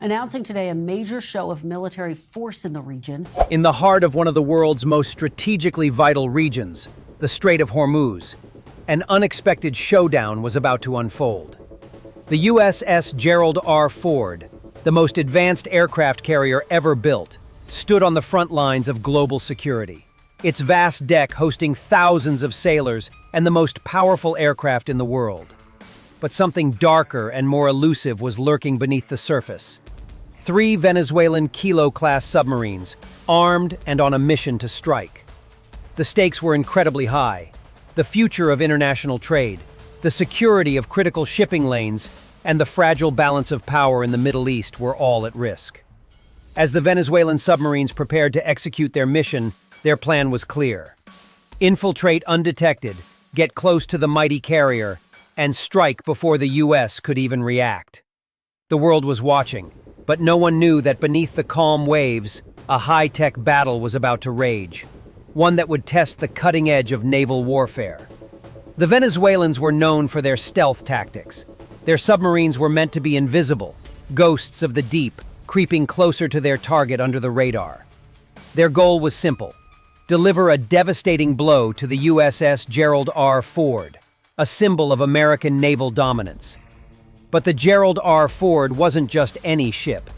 announcing today a major show of military force in the region. In the heart of one of the world's most strategically vital regions, the Strait of Hormuz, an unexpected showdown was about to unfold. The USS Gerald R. Ford, the most advanced aircraft carrier ever built, stood on the front lines of global security. Its vast deck hosting thousands of sailors and the most powerful aircraft in the world. But something darker and more elusive was lurking beneath the surface. 3 Venezuelan Kilo-class submarines, armed and on a mission to strike. The stakes were incredibly high. The future of international trade, the security of critical shipping lanes, and the fragile balance of power in the Middle East were all at risk. As the Venezuelan submarines prepared to execute their mission, their plan was clear. Infiltrate undetected, get close to the mighty carrier, and strike before the U.S. could even react. The world was watching, but no one knew that beneath the calm waves, a high-tech battle was about to rage, one that would test the cutting edge of naval warfare. The Venezuelans were known for their stealth tactics. Their submarines were meant to be invisible, ghosts of the deep, creeping closer to their target under the radar. Their goal was simple: deliver a devastating blow to the USS Gerald R. Ford, a symbol of American naval dominance. But the Gerald R. Ford wasn't just any ship.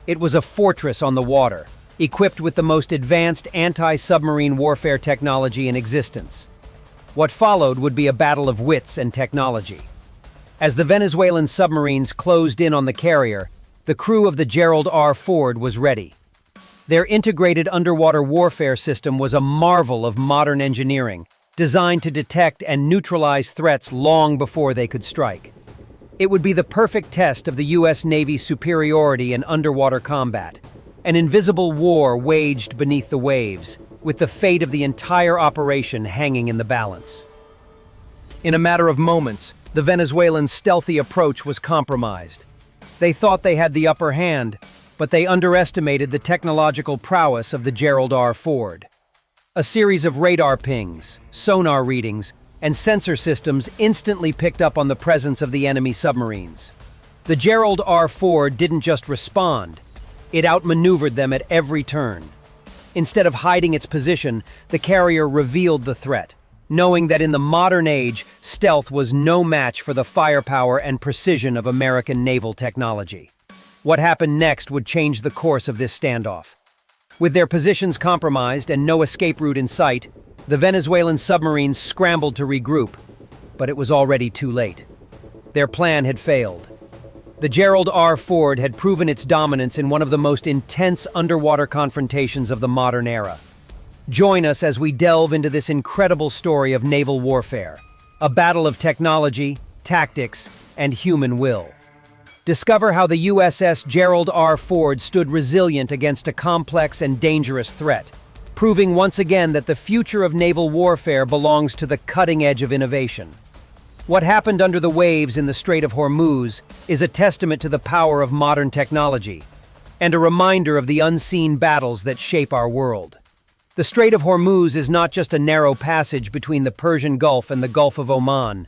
It was a fortress on the water, equipped with the most advanced anti-submarine warfare technology in existence. What followed would be a battle of wits and technology. As the Venezuelan submarines closed in on the carrier, the crew of the Gerald R. Ford was ready. Their integrated underwater warfare system was a marvel of modern engineering, designed to detect and neutralize threats long before they could strike. It would be the perfect test of the U.S. Navy's superiority in underwater combat, an invisible war waged beneath the waves, with the fate of the entire operation hanging in the balance. In a matter of moments, the Venezuelans' stealthy approach was compromised. They thought they had the upper hand, but they underestimated the technological prowess of the Gerald R. Ford. A series of radar pings, sonar readings, and sensor systems instantly picked up on the presence of the enemy submarines. The Gerald R. Ford didn't just respond, it outmaneuvered them at every turn. Instead of hiding its position, the carrier revealed the threat, knowing that in the modern age, stealth was no match for the firepower and precision of American naval technology. What happened next would change the course of this standoff. With their positions compromised and no escape route in sight, the Venezuelan submarines scrambled to regroup, but it was already too late. Their plan had failed. The Gerald R. Ford had proven its dominance in one of the most intense underwater confrontations of the modern era. Join us as we delve into this incredible story of naval warfare, a battle of technology, tactics, and human will. Discover how the USS Gerald R. Ford stood resilient against a complex and dangerous threat, proving once again that the future of naval warfare belongs to the cutting edge of innovation. What happened under the waves in the Strait of Hormuz is a testament to the power of modern technology, and a reminder of the unseen battles that shape our world. The Strait of Hormuz is not just a narrow passage between the Persian Gulf and the Gulf of Oman.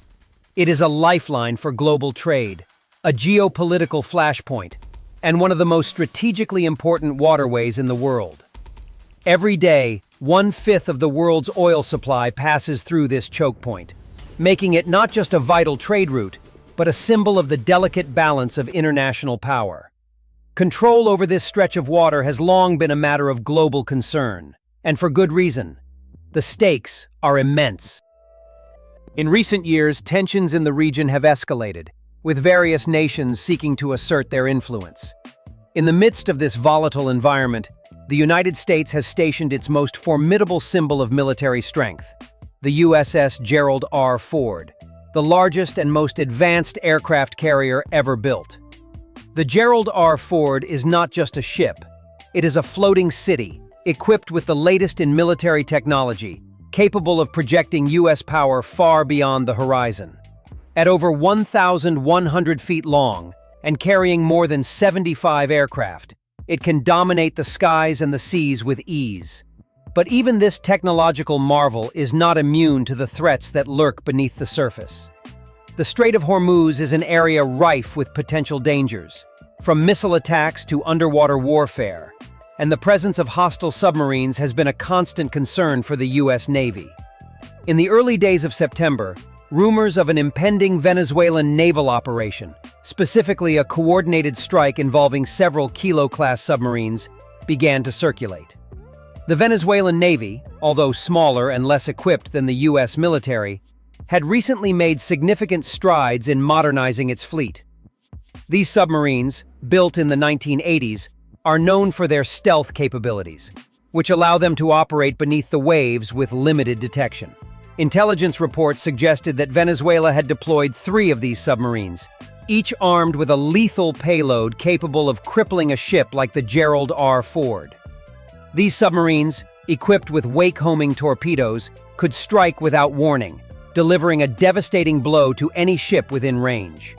It is a lifeline for global trade, a geopolitical flashpoint, and one of the most strategically important waterways in the world. Every day, 1/5 of the world's oil supply passes through this choke point, making it not just a vital trade route, but a symbol of the delicate balance of international power. Control over this stretch of water has long been a matter of global concern, and for good reason. The stakes are immense. In recent years, tensions in the region have escalated, with various nations seeking to assert their influence. In the midst of this volatile environment, the United States has stationed its most formidable symbol of military strength, the USS Gerald R. Ford, the largest and most advanced aircraft carrier ever built. The Gerald R. Ford is not just a ship, it is a floating city, equipped with the latest in military technology, capable of projecting U.S. power far beyond the horizon. At over 1,100 feet long and carrying more than 75 aircraft, it can dominate the skies and the seas with ease. But even this technological marvel is not immune to the threats that lurk beneath the surface. The Strait of Hormuz is an area rife with potential dangers. from missile attacks to underwater warfare, and the presence of hostile submarines has been a constant concern for the U.S. Navy. In the early days of September, rumors of an impending Venezuelan naval operation, specifically a coordinated strike involving several Kilo-class submarines, began to circulate. The Venezuelan Navy, although smaller and less equipped than the U.S. military, had recently made significant strides in modernizing its fleet. These submarines, built in the 1980s, are known for their stealth capabilities, which allow them to operate beneath the waves with limited detection. Intelligence reports suggested that Venezuela had deployed 3 of these submarines, each armed with a lethal payload capable of crippling a ship like the Gerald R. Ford. These submarines, equipped with wake-homing torpedoes, could strike without warning, delivering a devastating blow to any ship within range.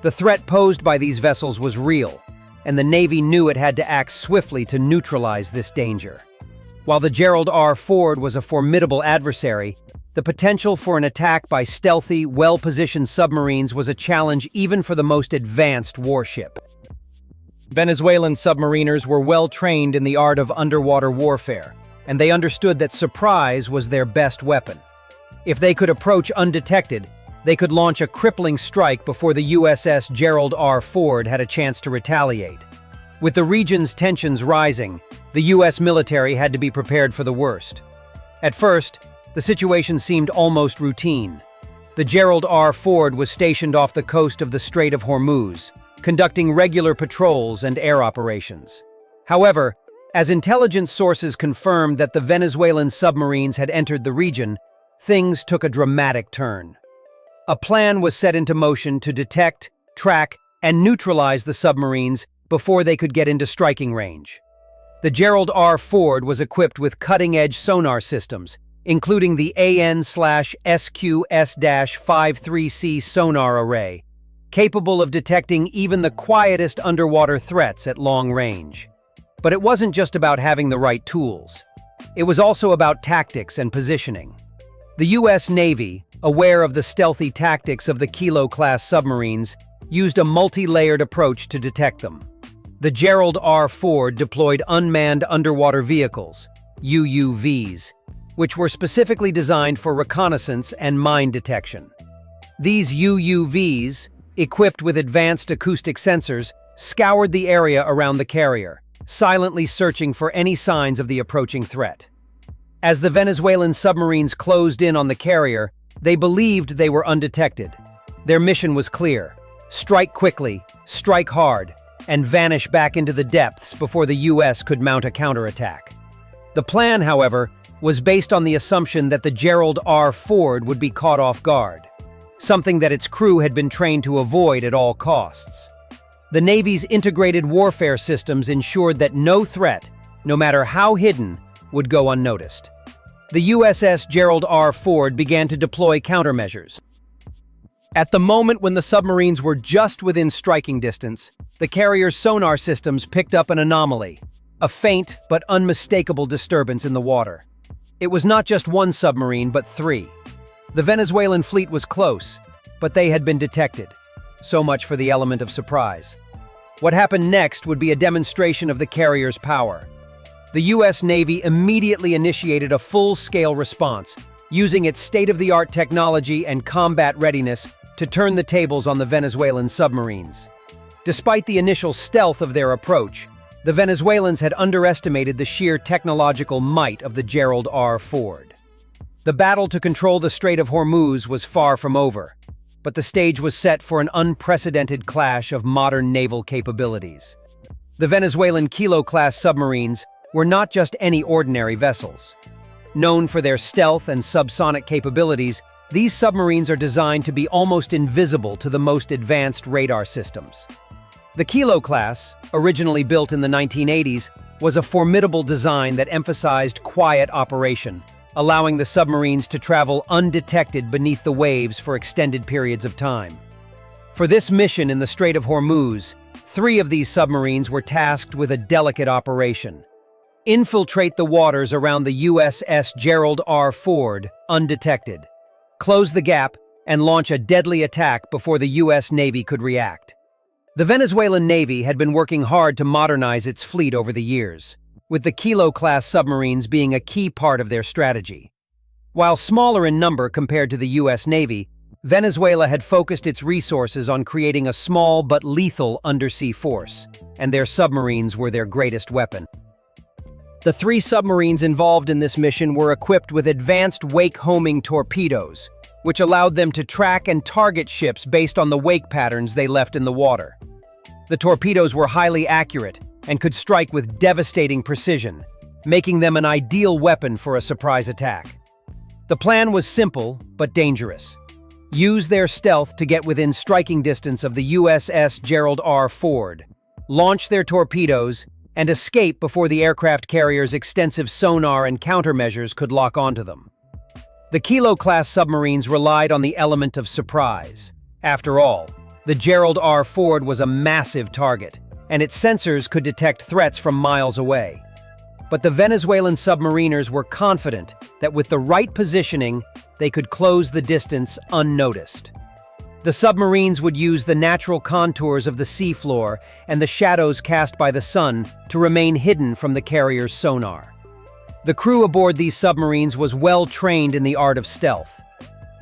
The threat posed by these vessels was real, and the Navy knew it had to act swiftly to neutralize this danger. While the Gerald R. Ford was a formidable adversary, the potential for an attack by stealthy, well-positioned submarines was a challenge even for the most advanced warship. Venezuelan submariners were well-trained in the art of underwater warfare, and they understood that surprise was their best weapon. If they could approach undetected, they could launch a crippling strike before the USS Gerald R. Ford had a chance to retaliate. With the region's tensions rising, the U.S. military had to be prepared for the worst. At first, the situation seemed almost routine. The Gerald R. Ford was stationed off the coast of the Strait of Hormuz, conducting regular patrols and air operations. However, as intelligence sources confirmed that the Venezuelan submarines had entered the region, things took a dramatic turn. A plan was set into motion to detect, track, and neutralize the submarines before they could get into striking range. The Gerald R. Ford was equipped with cutting-edge sonar systems, including the AN/SQS-53C sonar array, capable of detecting even the quietest underwater threats at long range. But it wasn't just about having the right tools. It was also about tactics and positioning. The U.S. Navy, aware of the stealthy tactics of the Kilo-class submarines, used a multi-layered approach to detect them. The Gerald R. Ford deployed unmanned underwater vehicles, UUVs, which were specifically designed for reconnaissance and mine detection. These UUVs, equipped with advanced acoustic sensors, scoured the area around the carrier, silently searching for any signs of the approaching threat. As the Venezuelan submarines closed in on the carrier, they believed they were undetected. Their mission was clear: strike quickly, strike hard, and vanish back into the depths before the U.S. could mount a counterattack. The plan, however, was based on the assumption that the Gerald R. Ford would be caught off guard, something that its crew had been trained to avoid at all costs. The Navy's integrated warfare systems ensured that no threat, no matter how hidden, would go unnoticed. The USS Gerald R. Ford began to deploy countermeasures. At the moment when the submarines were just within striking distance, the carrier's sonar systems picked up an anomaly, a faint but unmistakable disturbance in the water. It was not just one submarine, but 3. The Venezuelan fleet was close, but they had been detected. So much for the element of surprise. What happened next would be a demonstration of the carrier's power. The U.S. Navy immediately initiated a full-scale response, using its state-of-the-art technology and combat readiness to turn the tables on the Venezuelan submarines. Despite the initial stealth of their approach, the Venezuelans had underestimated the sheer technological might of the Gerald R. Ford. The battle to control the Strait of Hormuz was far from over, but the stage was set for an unprecedented clash of modern naval capabilities. The Venezuelan Kilo-class submarines were not just any ordinary vessels. Known for their stealth and subsonic capabilities, these submarines are designed to be almost invisible to the most advanced radar systems. The Kilo class, originally built in the 1980s, was a formidable design that emphasized quiet operation, allowing the submarines to travel undetected beneath the waves for extended periods of time. For this mission in the Strait of Hormuz, 3 of these submarines were tasked with a delicate operation: infiltrate the waters around the USS Gerald R. Ford undetected, close the gap, and launch a deadly attack before the U.S. Navy could react. The Venezuelan Navy had been working hard to modernize its fleet over the years, with the Kilo-class submarines being a key part of their strategy. While smaller in number compared to the U.S. Navy, Venezuela had focused its resources on creating a small but lethal undersea force, and their submarines were their greatest weapon. The 3 submarines involved in this mission were equipped with advanced wake-homing torpedoes, which allowed them to track and target ships based on the wake patterns they left in the water. The torpedoes were highly accurate and could strike with devastating precision, making them an ideal weapon for a surprise attack. The plan was simple but dangerous. Use their stealth to get within striking distance of the USS Gerald R. Launch their torpedoes, and escape before the aircraft carrier's extensive sonar and countermeasures could lock onto them. The Kilo-class submarines relied on the element of surprise. After all, the Gerald R. was a massive target, and its sensors could detect threats from miles away. But the Venezuelan submariners were confident that with the right positioning, they could close the distance unnoticed. The submarines would use the natural contours of the seafloor and the shadows cast by the sun to remain hidden from the carrier's sonar. The crew aboard these submarines was well trained in the art of stealth.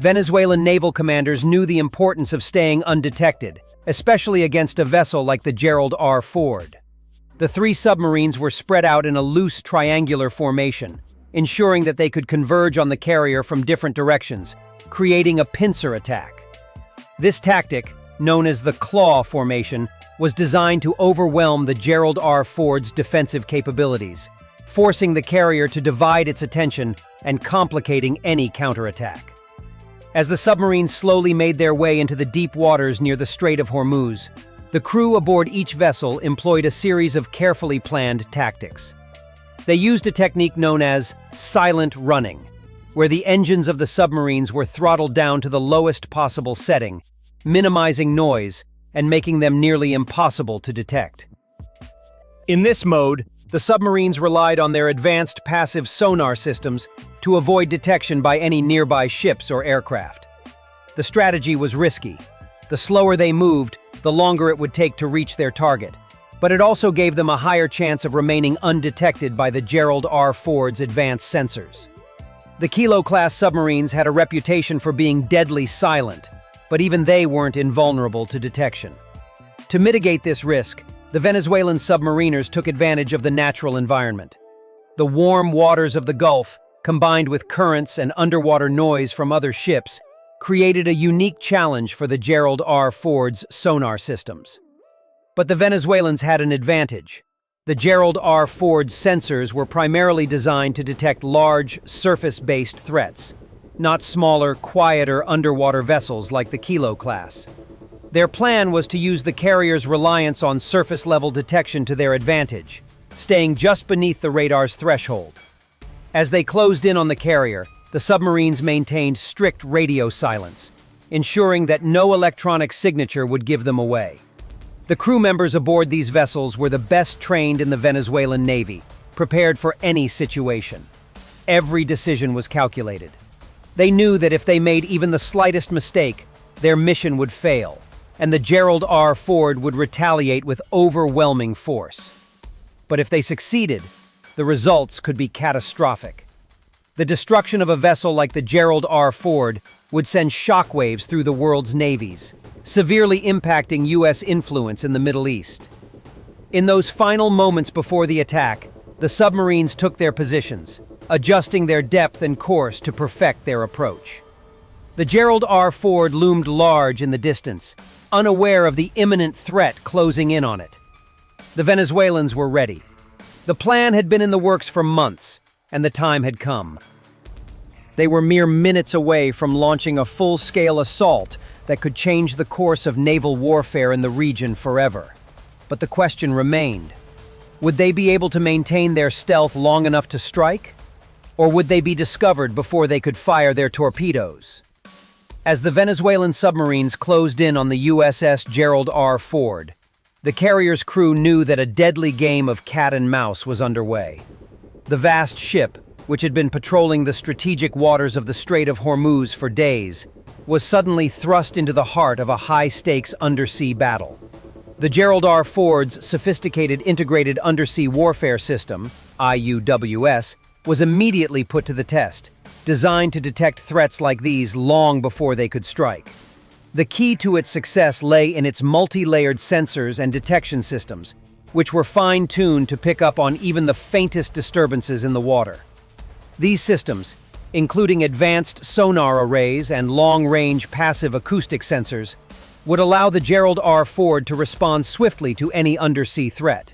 Venezuelan naval commanders knew the importance of staying undetected, especially against a vessel like the Gerald R. The 3 submarines were spread out in a loose triangular formation, ensuring that they could converge on the carrier from different directions, creating a pincer attack. This tactic, known as the claw formation, was designed to overwhelm the Gerald R. defensive capabilities, forcing the carrier to divide its attention and complicating any counterattack. As the submarines slowly made their way into the deep waters near the Strait of Hormuz, the crew aboard each vessel employed a series of carefully planned tactics. They used a technique known as silent running, where the engines of the submarines were throttled down to the lowest possible setting, minimizing noise and making them nearly impossible to detect. In this mode, the submarines relied on their advanced passive sonar systems to avoid detection by any nearby ships or aircraft. The strategy was risky. The slower they moved, the longer it would take to reach their target, but it also gave them a higher chance of remaining undetected by the Gerald R. advanced sensors. The Kilo-class submarines had a reputation for being deadly silent, but even they weren't invulnerable to detection. To mitigate this risk, the Venezuelan submariners took advantage of the natural environment. The warm waters of the Gulf, combined with currents and underwater noise from other ships, created a unique challenge for the Gerald R. sonar systems. But the Venezuelans had an advantage. The Gerald R. sensors were primarily designed to detect large, surface-based threats, not smaller, quieter underwater vessels like the Kilo-class. Their plan was to use the carrier's reliance on surface-level detection to their advantage, staying just beneath the radar's threshold. As they closed in on the carrier, the submarines maintained strict radio silence, ensuring that no electronic signature would give them away. The crew members aboard these vessels were the best trained in the Venezuelan Navy, prepared for any situation. Every decision was calculated. They knew that if they made even the slightest mistake, their mission would fail, and the Gerald R. would retaliate with overwhelming force. But if they succeeded, the results could be catastrophic. The destruction of a vessel like the Gerald R. would send shockwaves through the world's navies, severely impacting U.S. influence in the Middle East. In those final moments before the attack, the submarines took their positions, adjusting their depth and course to perfect their approach. The Gerald R. loomed large in the distance, unaware of the imminent threat closing in on it. The Venezuelans were ready. The plan had been in the works for months, and the time had come. They were mere minutes away from launching a full-scale assault that could change the course of naval warfare in the region forever. But the question remained: would they be able to maintain their stealth long enough to strike? Or would they be discovered before they could fire their torpedoes? As the Venezuelan submarines closed in on the USS Gerald R. the carrier's crew knew that a deadly game of cat and mouse was underway. The vast ship, which had been patrolling the strategic waters of the Strait of Hormuz for days, was suddenly thrust into the heart of a high-stakes undersea battle. The Gerald R. Ford's sophisticated integrated undersea warfare system, IUWS, was immediately put to the test, designed to detect threats like these long before they could strike. The key to its success lay in its multi-layered sensors and detection systems, which were fine-tuned to pick up on even the faintest disturbances in the water. These systems, including advanced sonar arrays and long-range passive acoustic sensors, would allow the Gerald R. Ford to respond swiftly to any undersea threat.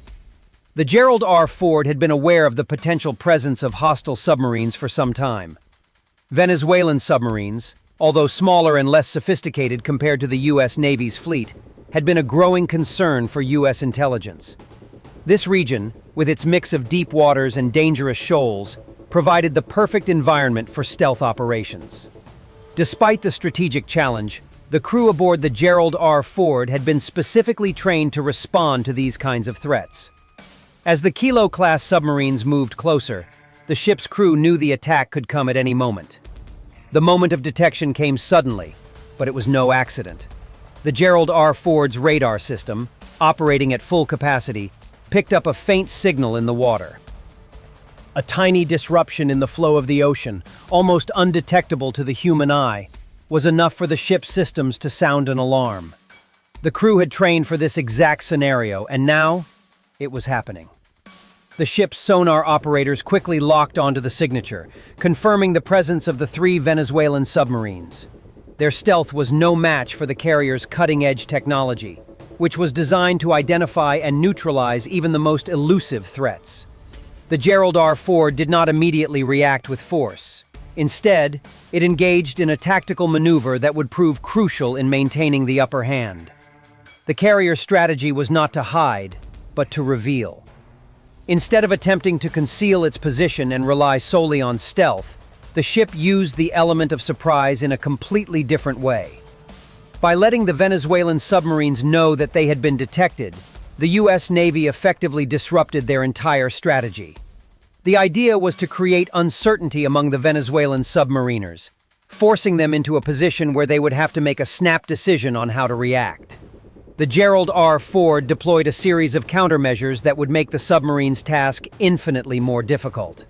The Gerald R. Ford had been aware of the potential presence of hostile submarines for some time. Venezuelan submarines, although smaller and less sophisticated compared to the U.S. Navy's fleet, had been a growing concern for U.S. intelligence. This region, with its mix of deep waters and dangerous shoals, provided the perfect environment for stealth operations. Despite the strategic challenge, the crew aboard the Gerald R. Ford had been specifically trained to respond to these kinds of threats. As the Kilo-class submarines moved closer, the ship's crew knew the attack could come at any moment. The moment of detection came suddenly, but it was no accident. The Gerald R. Ford's radar system, operating at full capacity, picked up a faint signal in the water. A tiny disruption in the flow of the ocean, almost undetectable to the human eye, was enough for the ship's systems to sound an alarm. The crew had trained for this exact scenario, and now it was happening. The ship's sonar operators quickly locked onto the signature, confirming the presence of the 3 Venezuelan submarines. Their stealth was no match for the carrier's cutting-edge technology, which was designed to identify and neutralize even the most elusive threats. The Gerald R. Ford did not immediately react with force. Instead, it engaged in a tactical maneuver that would prove crucial in maintaining the upper hand. The carrier's strategy was not to hide, but to reveal. Instead of attempting to conceal its position and rely solely on stealth, the ship used the element of surprise in a completely different way. By letting the Venezuelan submarines know that they had been detected, the U.S. Navy effectively disrupted their entire strategy. The idea was to create uncertainty among the Venezuelan submariners, forcing them into a position where they would have to make a snap decision on how to react. The Gerald R. Ford deployed a series of countermeasures that would make the submarine's task infinitely more difficult.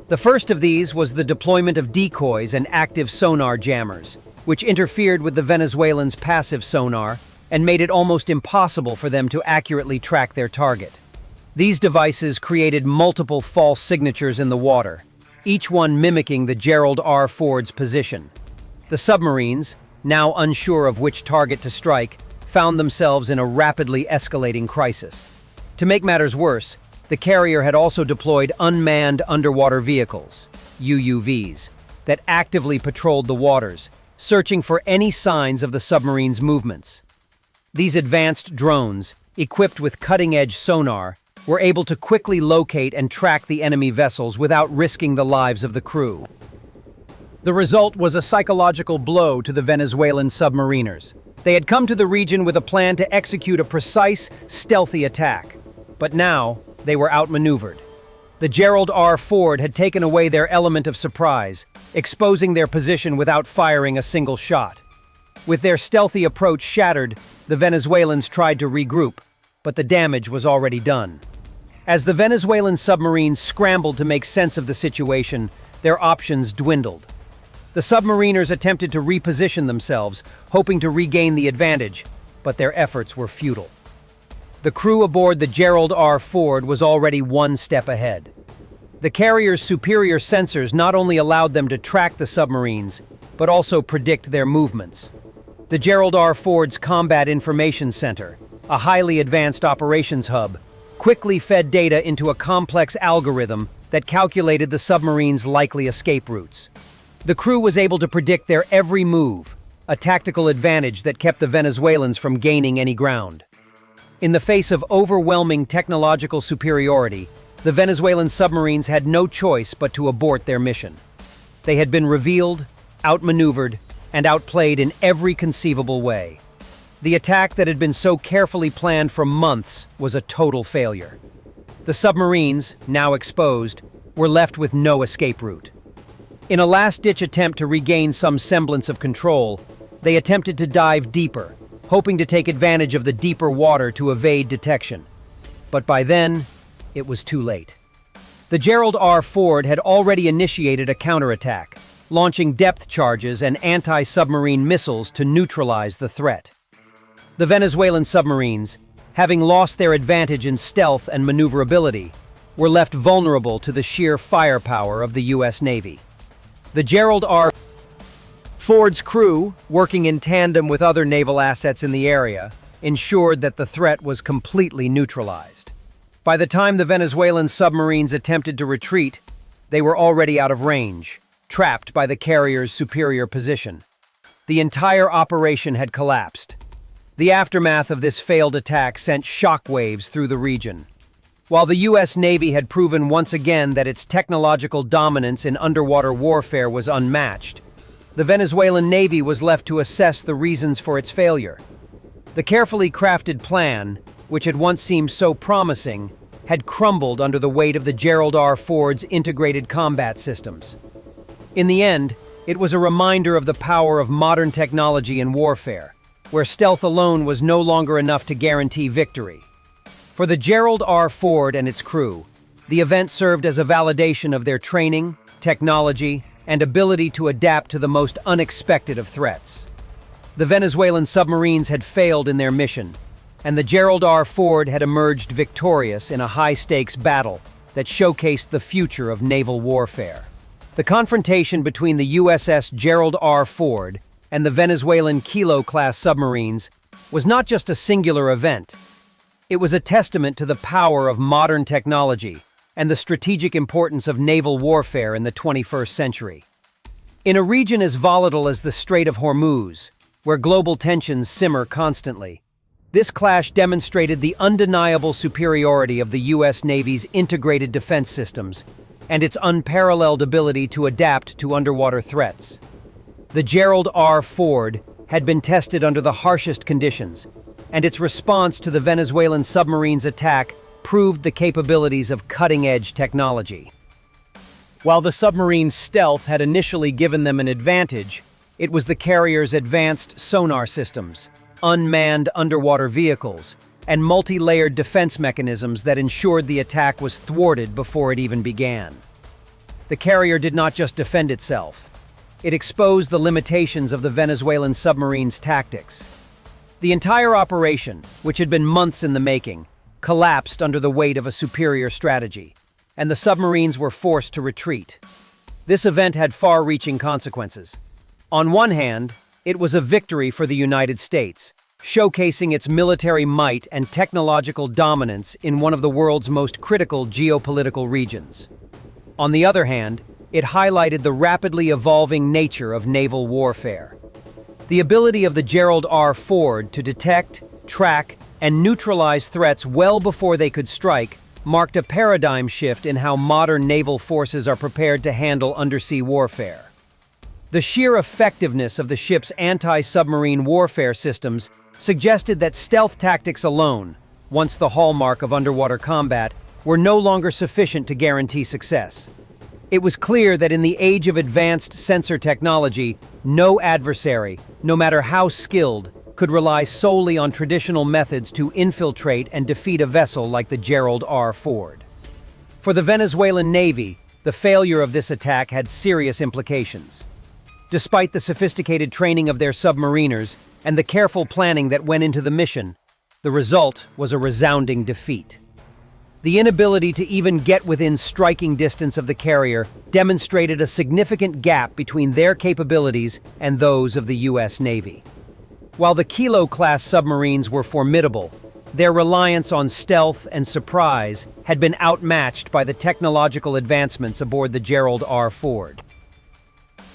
The first of these was the deployment of decoys and active sonar jammers, which interfered with the Venezuelans' passive sonar and made it almost impossible for them to accurately track their target. These devices created multiple false signatures in the water, each one mimicking the Gerald R. Ford's position. The submarines, now unsure of which target to strike, found themselves in a rapidly escalating crisis. To make matters worse, the carrier had also deployed unmanned underwater vehicles, UUVs, that actively patrolled the waters, searching for any signs of the submarine's movements. These advanced drones, equipped with cutting-edge sonar, were able to quickly locate and track the enemy vessels without risking the lives of the crew. The result was a psychological blow to the Venezuelan submariners. They had come to the region with a plan to execute a precise, stealthy attack. But now, they were outmaneuvered. The Gerald R. Ford had taken away their element of surprise, exposing their position without firing a single shot. With their stealthy approach shattered, the Venezuelans tried to regroup, but the damage was already done. As the Venezuelan submarines scrambled to make sense of the situation, their options dwindled. The submariners attempted to reposition themselves, hoping to regain the advantage, but their efforts were futile. The crew aboard the Gerald R. Ford was already one step ahead. The carrier's superior sensors not only allowed them to track the submarines, but also predict their movements. The Gerald R. Ford's Combat Information Center, a highly advanced operations hub, quickly fed data into a complex algorithm that calculated the submarine's likely escape routes. The crew was able to predict their every move, a tactical advantage that kept the Venezuelans from gaining any ground. In the face of overwhelming technological superiority, the Venezuelan submarines had no choice but to abort their mission. They had been revealed, outmaneuvered, and outplayed in every conceivable way. The attack that had been so carefully planned for months was a total failure. The submarines, now exposed, were left with no escape route. In a last-ditch attempt to regain some semblance of control, they attempted to dive deeper, hoping to take advantage of the deeper water to evade detection. But by then, it was too late. The Gerald R. Ford had already initiated a counterattack, launching depth charges and anti-submarine missiles to neutralize the threat. The Venezuelan submarines, having lost their advantage in stealth and maneuverability, were left vulnerable to the sheer firepower of the U.S. Navy. The Gerald R. Ford's crew, working in tandem with other naval assets in the area, ensured that the threat was completely neutralized. By the time the Venezuelan submarines attempted to retreat, they were already out of range, trapped by the carrier's superior position. The entire operation had collapsed. The aftermath of this failed attack sent shockwaves through the region. While the U.S. Navy had proven once again that its technological dominance in underwater warfare was unmatched, the Venezuelan Navy was left to assess the reasons for its failure. The carefully crafted plan, which had once seemed so promising, had crumbled under the weight of the Gerald R. Ford's integrated combat systems. In the end, it was a reminder of the power of modern technology in warfare, where stealth alone was no longer enough to guarantee victory. For the Gerald R. Ford and its crew, the event served as a validation of their training, technology, and ability to adapt to the most unexpected of threats. The Venezuelan submarines had failed in their mission, and the Gerald R. Ford had emerged victorious in a high-stakes battle that showcased the future of naval warfare. The confrontation between the USS Gerald R. Ford and the Venezuelan Kilo-class submarines was not just a singular event. It was a testament to the power of modern technology and the strategic importance of naval warfare in the 21st century. In a region as volatile as the Strait of Hormuz, where global tensions simmer constantly, this clash demonstrated the undeniable superiority of the U.S. Navy's integrated defense systems and its unparalleled ability to adapt to underwater threats. The Gerald R. Ford had been tested under the harshest conditions, and its response to the Venezuelan submarines' attack proved the capabilities of cutting-edge technology. While the submarine's stealth had initially given them an advantage, it was the carrier's advanced sonar systems, unmanned underwater vehicles, and multi-layered defense mechanisms that ensured the attack was thwarted before it even began. The carrier did not just defend itself. It exposed the limitations of the Venezuelan submarine's tactics. The entire operation, which had been months in the making, collapsed under the weight of a superior strategy, and the submarines were forced to retreat. This event had far-reaching consequences. On one hand, it was a victory for the United States, showcasing its military might and technological dominance in one of the world's most critical geopolitical regions. On the other hand, it highlighted the rapidly evolving nature of naval warfare. The ability of the Gerald R. Ford to detect, track, and neutralize threats well before they could strike marked a paradigm shift in how modern naval forces are prepared to handle undersea warfare. The sheer effectiveness of the ship's anti-submarine warfare systems suggested that stealth tactics alone, once the hallmark of underwater combat, were no longer sufficient to guarantee success. It was clear that in the age of advanced sensor technology, no adversary, no matter how skilled, could rely solely on traditional methods to infiltrate and defeat a vessel like the Gerald R. Ford. For the Venezuelan Navy, the failure of this attack had serious implications. Despite the sophisticated training of their submariners and the careful planning that went into the mission, the result was a resounding defeat. The inability to even get within striking distance of the carrier demonstrated a significant gap between their capabilities and those of the U.S. Navy. While the Kilo-class submarines were formidable, their reliance on stealth and surprise had been outmatched by the technological advancements aboard the Gerald R. Ford.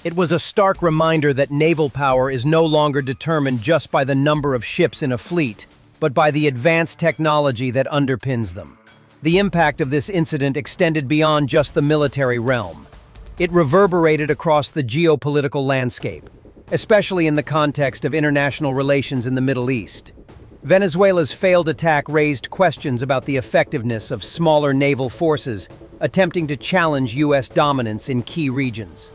It was a stark reminder that naval power is no longer determined just by the number of ships in a fleet, but by the advanced technology that underpins them. The impact of this incident extended beyond just the military realm. It reverberated across the geopolitical landscape, especially in the context of international relations in the Middle East. Venezuela's failed attack raised questions about the effectiveness of smaller naval forces attempting to challenge U.S. dominance in key regions.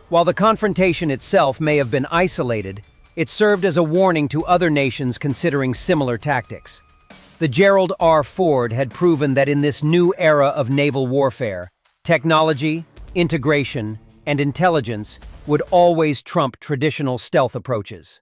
While the confrontation itself may have been isolated, It served as a warning to other nations considering similar tactics. The Gerald R. Ford had proven that in this new era of naval warfare, technology, integration, and intelligence would always trump traditional stealth approaches.